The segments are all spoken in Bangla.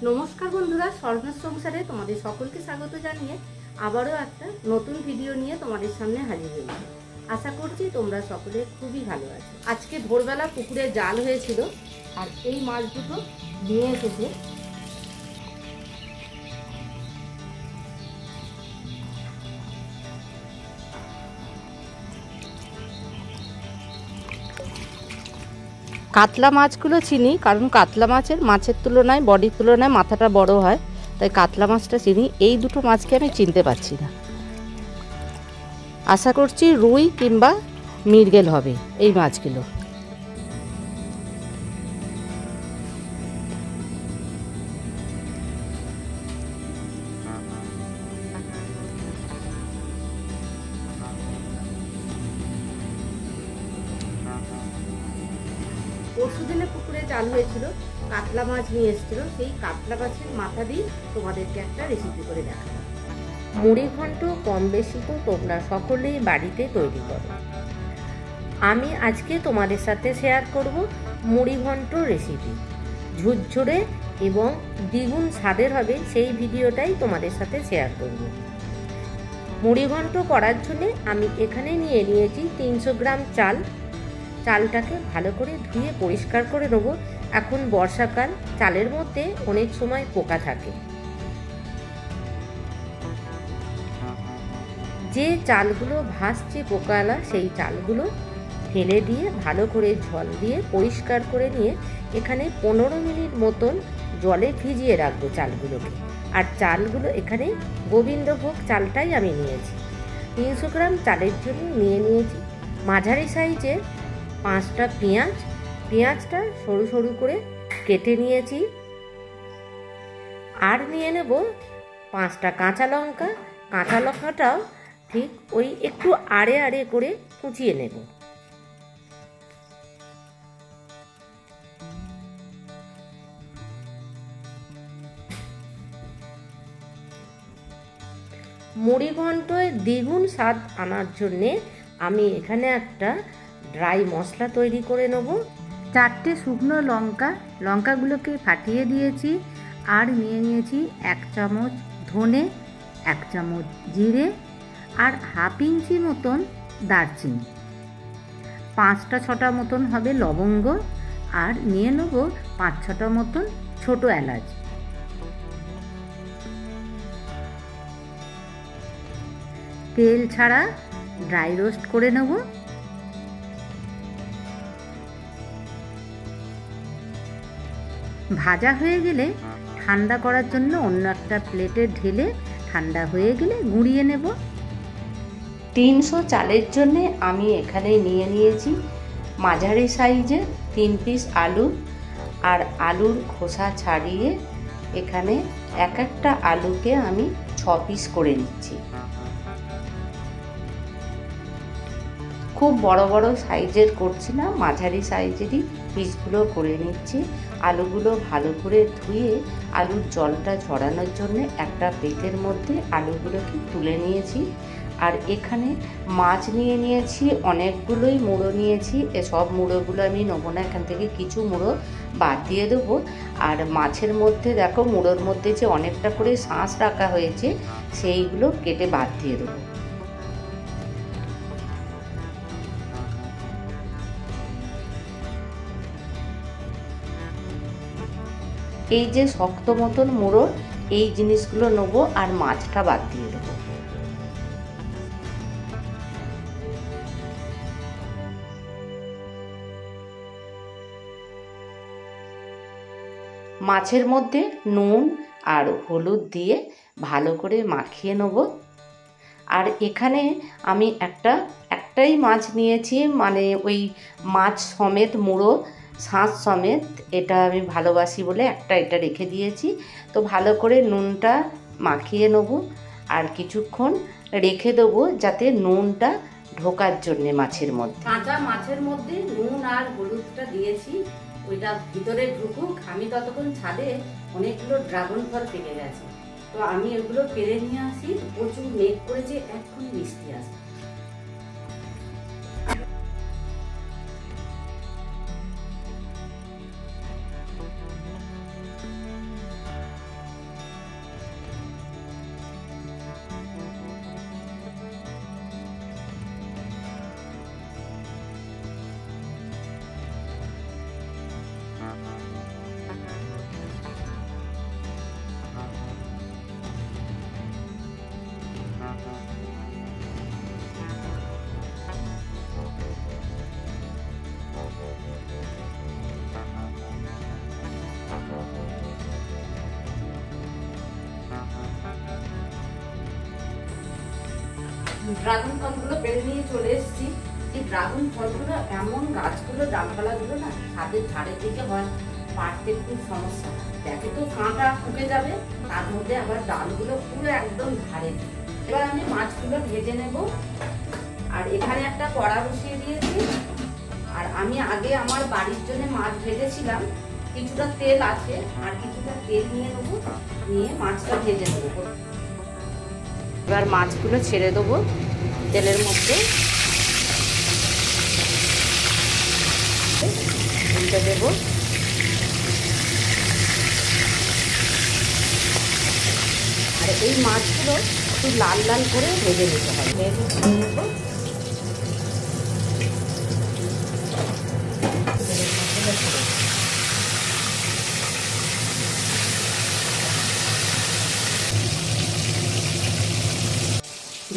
নমস্কার বন্ধুরা, স্বর্ণের সংসারে তোমাদের সকলকে স্বাগত জানিয়ে আবারও একটা নতুন ভিডিও নিয়ে তোমাদের সামনে হাজির হয়েছি। আশা করছি তোমরা সকলে খুবই ভালো আছো। আজকে ভোরবেলা পুকুরে জাল হয়েছিল আর এই মাছ দুটো নিয়ে এসেছে। কাতলা মাছগুলো চিনি, কারণ কাতলা মাছের তুলনায় বডির তুলনায় মাথাটা বড় হয়, তাই কাতলা মাছটা চিনি। এই দুটো মাছকে আমি চিনতে পারছি না। আশা করছি রুই কিংবা মৃগেল হবে এই মাছগুলো। পরশুদিনে পুকুরে জাল হয়েছিল, কাতলা মাছ নিয়ে এসেছিল। সেই কাতলা মাছের মাথা দিয়ে তোমাদেরকে একটা রেসিপি করে দেখাবো। মুড়ি ঘন্ট কম বেশি তো তোমরা সকলেই বাড়িতে তৈরি করো। আমি আজকে তোমাদের সাথে শেয়ার করব মুড়ি ঘন্ট রেসিপি। ঝুরঝুরে এবং দ্বিগুণ স্বাদের হবে সেই ভিডিওটাই তোমাদের সাথে শেয়ার করব। মুড়ি ঘন্ট করার জন্য আমি এখানে নিয়ে নিয়েছি 300 গ্রাম চাল। চালটাকে ভালো করে ধুয়ে পরিষ্কার করে নেবো। এখন বর্ষাকাল, চালের মধ্যে অনেক সময় পোকা থাকে। যে চালগুলো ভাসছে পোকালা, সেই চালগুলো ফেলে দিয়ে ভালো করে জল দিয়ে পরিষ্কার করে নিয়ে এখানে 15 মিনিট মতন জলে ভিজিয়ে রাখবো চালগুলোকে। আর চালগুলো এখানে গোবিন্দভোগ চালটাই আমি নিয়েছি। 300 গ্রাম চালের জন্য নিয়ে নিয়েছি মাঝারি সাইজের 5টা পেঁয়াজ। পেঁয়াজটা সরু সরু করে কেটে নিয়েছি। আর নিয়ে নেব 5টা কাঁচা লঙ্কা। কাঁচা লঙ্কাটাও ঠিক ওই একটু আড়ে আড়ে করে কুচিয়ে নেব। মুড়ি ঘন্টয় দ্বিগুণ স্বাদ আনার জন্যে আমি এখানে একটা ড্রাই মশলা তৈরি করে নেব। 4টে শুকনো লঙ্কা, লঙ্কাগুলোকে ফাটিয়ে দিয়েছি। আর নিয়ে নিয়েছি 1 চামচ ধনে, 1 চামচ জিরে আর হাফ ইঞ্চি মতন দারচিনি, 5টা 6টা মতন হবে লবঙ্গ। আর নিয়ে নেব 5-6টা মতন ছোট এলাচ। তেল ছাড়া ড্রাই রোস্ট করে নেব। ভাজা হয়ে গেলে ঠান্ডা করার জন্য অন্য একটা প্লেটে ঢেলে ঠান্ডা হয়ে গেলে গুঁড়িয়ে নেব। 300 চালের জন্যে আমি এখানে নিয়ে নিয়েছি মাঝারি সাইজের 3 পিস আলু। আর আলুর খোসা ছাড়িয়ে এখানে এক একটা আলুকে আমি 6 পিস করে নিচ্ছি। খুব বড় বড় সাইজের করছি না, মাঝারি সাইজেরই পিসগুলো করে নিচ্ছি। আলুগুলো ভালো করে ধুয়ে আলুর জলটা ঝরানোর জন্য একটা প্লেটের মধ্যে আলুগুলোকে তুলে নিয়েছি। আর এখানে মাছ নিয়ে নিয়েছি, অনেকগুলোই মুড়ো নিয়েছি। এসব মুড়োগুলো আমি নেবো না, এখান থেকে কিছু মুড়ো বাদ দিয়ে দেবো। আর মাছের মধ্যে দেখো, মুড়োর মধ্যে যে অনেকটা করে শাঁস রাখা হয়েছে, সেইগুলো কেটে বাদ দিয়ে দেবো। এই যে শক্ত মতন মুড়ো, এই জিনিসগুলো নেবো আর মাছটা বাদ দিয়ে দেবো। মাছের মধ্যে নুন আর হলুদ দিয়ে ভালো করে মাখিয়ে নেব। আর এখানে আমি একটাই মাছ নিয়েছি, মানে ওই মাছ সমেত মুড়ো, শাঁস সমেত। এটা আমি ভালোবাসি বলে এটা রেখে দিয়েছি। তো ভালো করে নুনটা মাখিয়ে নেব আর কিছুক্ষণ রেখে দেবো যাতে নুনটা ঢোকার জন্যে মাছের মধ্যে। কাঁচা মাছের মধ্যে নুন আর হলুদটা দিয়েছি, ওইটা ভিতরে ঢুকুক। আমি ততক্ষণ ছাদে অনেকগুলো ড্রাগন ফল পেকে গেছে, তো আমি এগুলো পেরে নিয়ে আসি। প্রচুর মেঘ করেছে, এক্ষুনি বৃষ্টি আসবে। ড্রাগন ফলগুলো পেরে নিয়ে চলে এসেছি। এই ড্রাগন ফলগুলো এমন গাছগুলো ডালপালাগুলো না ছাদের ধারের দিকে হয়, পাড়তে খুব সমস্যা। দেখে তো কাঁটা ফুকে যাবে, তার মধ্যে আবার ডালগুলো পুরো একদম ধারে। এবার আমি মাছগুলো ভেজে নেব। আর এখানে একটা কড়া বসিয়ে দিয়েছি। আর আমি আগে আমার বাড়ির জন্য মাছ ভেজেছিলাম, কিছুটা তেল আছে, আর কিছুটা তেল নিয়ে নেবো, নিয়ে মাছটা ভেজে নেবো। এবার মাছগুলো ছেড়ে দেবো তেলের মধ্যে, উল্টে দেবো। আর এই মাছগুলো একটু লাল লাল করে ভেজে নিতে হবে। ভেজে নেবো।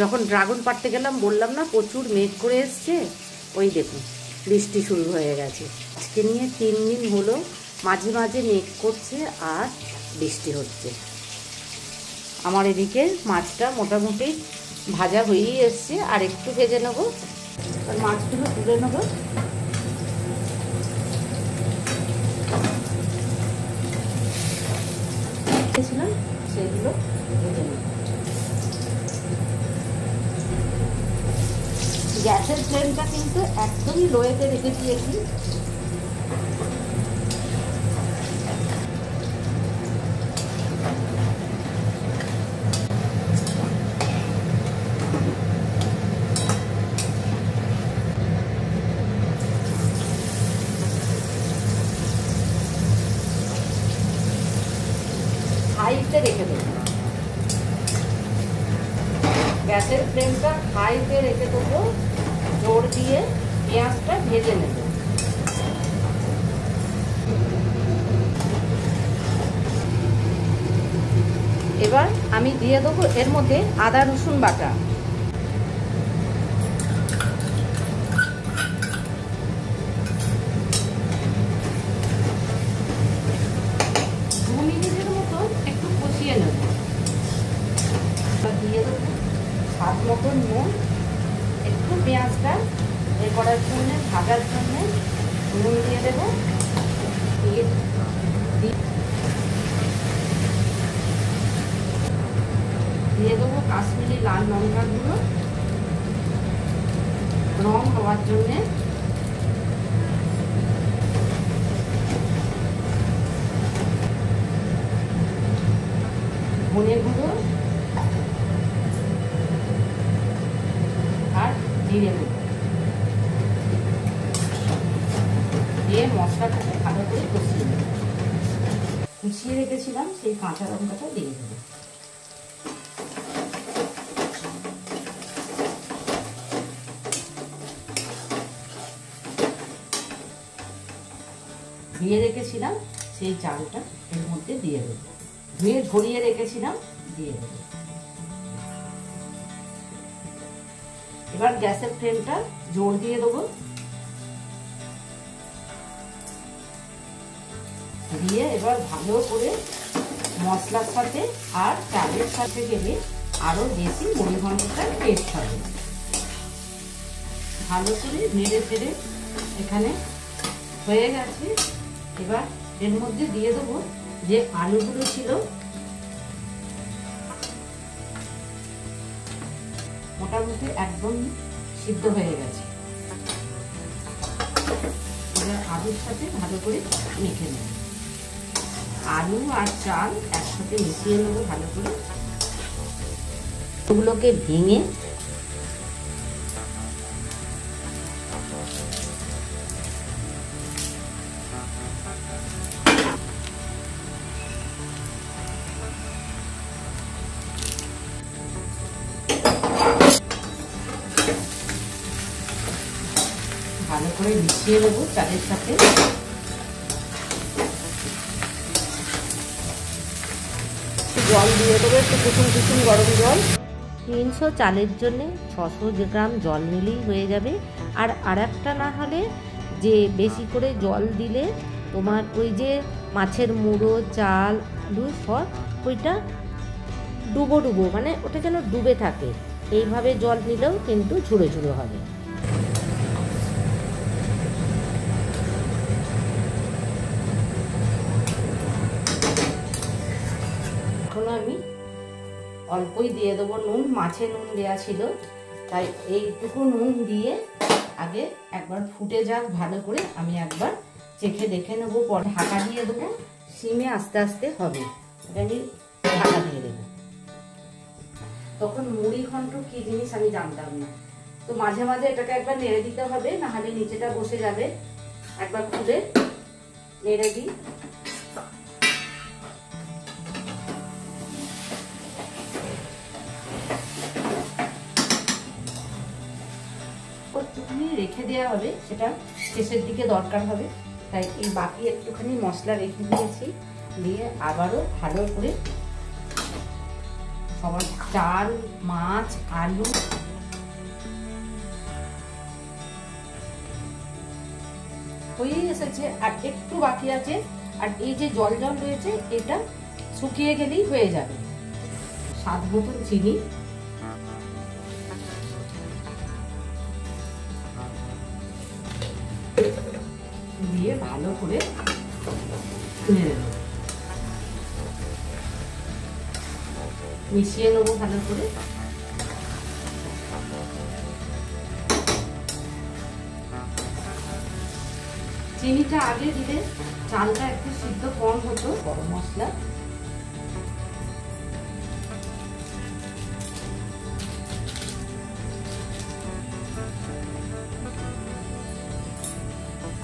যখন ড্রাগন পাড়তে গেলাম বললাম না প্রচুর মেঘ করে এসছে, ওই দেখুন বৃষ্টি শুরু হয়ে গেছে। আজকে নিয়ে 3 দিন হলো মাঝে মাঝে মেঘ করছে আর বৃষ্টি হচ্ছে। আমার এদিকে মাছটা মোটামুটি ভাজা হয়েই এসছে, আর একটু ভেজে নেবো। আর মাছগুলো তুলে নেবো। সেগুলো ভেজে নেব। গ্যাসের ফ্লেমটা কিন্তু একদমই লোয়েতে রেখে দিয়েছি। হাইতে রেখে দেবো, গ্যাসের ফ্লেমটা হাইতে রেখে দেবো। জোর দিয়ে পেঁয়াজটা ভেজে নেব। এবার আমি দিয়ে দেবো এর মধ্যে আদা রসুন বাটা। দিয়ে দেবো স্বাদ মতন নুন, একটু পেঁয়াজটা এ করার জন্যে ভাজার জন্যে নুন দিয়ে দেবো। দিয়ে দেবো কাশ্মীরি লাল লঙ্কার গুঁড়ো রং হওয়ার জন্যে। ধনে গুঁড়ো আর জিরে গুঁড়ো দিয়ে মশলাটাকে ভালো করে কষিয়ে নেব। কুচিয়ে রেখেছিলাম সেই কাঁচা লঙ্কাটা দিয়ে দেবো। ধুয়ে রেখেছিলাম সেই চালটা এর মধ্যে দিয়ে দেবো। ধুয়ে ঝরিয়ে রেখেছিলাম, দিয়ে দেবো। এবার গ্যাসের ফ্লেমটা জোর দিয়ে দেবো। দিয়ে এবার ভালো করে মশলার সাথে আর চালের সাথে গেলে আরো বেশি মুড়ি ঘন্টটার টেস্ট হবে। ভালো করে নেড়ে ফেড়ে এখানে হয়ে গেছে। এবার এর মধ্যে দিয়ে দেবো যে আলুগুলো ছিল, মোটামুটি একদম সিদ্ধ হয়ে গেছে। এবার আলুর সাথে ভালো করে মেখে নেব। আলু আর চাল একসাথে মিশিয়ে নেব ভালো করে। ওগুলোকে ভেঙে ভালো করে মিশিয়ে নেব চালের সাথে। জল দিয়ে দেবো, একটু কুসুম কুসুম গরম জল। 300 চালের জন্যে 600 গ্রাম জল নিলেই হয়ে যাবে। আর একটা না হলে যে বেশি করে জল দিলে তোমার ওই যে মাছের মুড়ো চাল আলু সব ওইটা ডুবো ডুবো, মানে ওটা যেন ডুবে থাকে, এইভাবে জল নিলেও কিন্তু ঝুড়ো ঝুড়ো হবে। এখন আমি অল্পই দিয়ে দেবো নুন, মাছে নুন দেওয়া ছিল তাই এইটুকু নুন দিয়ে আগে একবার ফুটে যাক ভালো করে, আমি একবার চেখে দেখে নেবো, পরে ঢাকা দিয়ে দেবো। সিমে আস্তে আস্তে হবে, এটা আমি ঢাকা দিয়ে দেবো। তখন মুড়ি ঘন্ট কি জিনিস আমি জানতাম না, তো মাঝে মাঝে এটাকে একবার নেড়ে দিতে হবে, নাহলে নিচেটা বসে যাবে। একবার খুলে নেড়ে দিই। একটুখানি রেখে দেওয়া হবে, সেটা শেষের দিকে দরকার হবে, তাই এই বাকি একটুখানি মশলা রেখে দিয়েছি। দিয়ে আবারও ভালো করে সবার চাল, মাছ, আলু হয়ে এসেছে, আর একটু বাকি আছে। আর এই যে জল জল রয়েছে এটা শুকিয়ে গেলেই হয়ে যাবে। স্বাদ মতন চিনি, দিয়ে ভালো করে মিশিয়ে নেবো ভালো করে। চিনিটা আগে দিলে চালটা একটু সিদ্ধ কম হতো। গরম মশলা,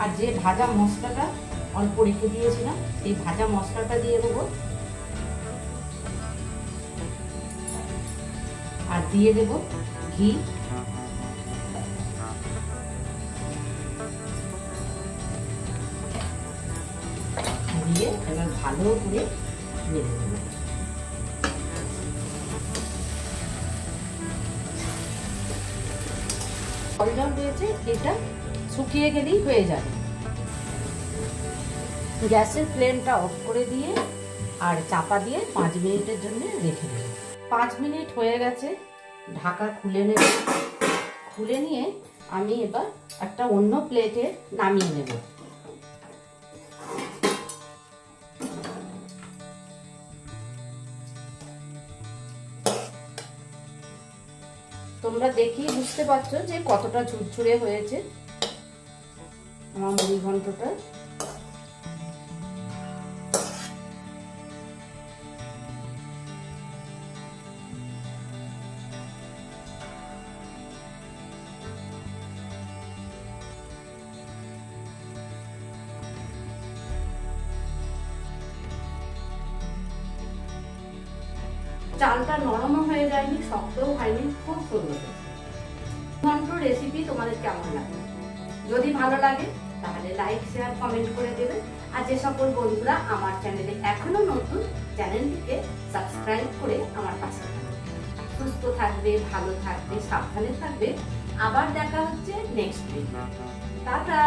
আর যে ভাজা মশলাটা অল্প রেখে দিয়েছিলাম সেই ভাজা মশলাটা দিয়ে দেবো, আর দিয়ে দেব ঘি। দিয়ে এবার ভালো করে নেড়ে দেবো। জল জল রয়েছে, এটা শুকিয়ে গেলেই হয়ে যাবে। গ্যাসের ফ্লেমটা অফ করে দিয়ে আর চাপা দিয়ে 5 মিনিটের জন্য রেখে দেব। 5 মিনিট হয়ে গেছে, ঢাকা খুলে নেব। খুলে নিয়ে আমি এবার একটা অন্য প্লেটে নামিয়ে নেব। তোমরা দেখেই বুঝতে পারছো যে কতটা ঝুরঝুরে হয়েছে আমার মুড়ি ঘন্টটা। চালটা নরমও হয়ে যায়নি, শক্তও হয়নি, খুব সুন্দর। ঘন্ট রেসিপি তোমাদের কেমন লাগে? যদি ভালো লাগে তাহলে লাইক, শেয়ার, কমেন্ট করে দেবে। আর যে সকল বন্ধুরা আমার চ্যানেলে এখনো নতুন, চ্যানেলটিকে সাবস্ক্রাইব করে আমার পাশে থাকবে। সুস্থ থাকবে, ভালো থাকবে, সাবধানে থাকবে। আবার দেখা হচ্ছে নেক্সট ভিডিও। টাটা।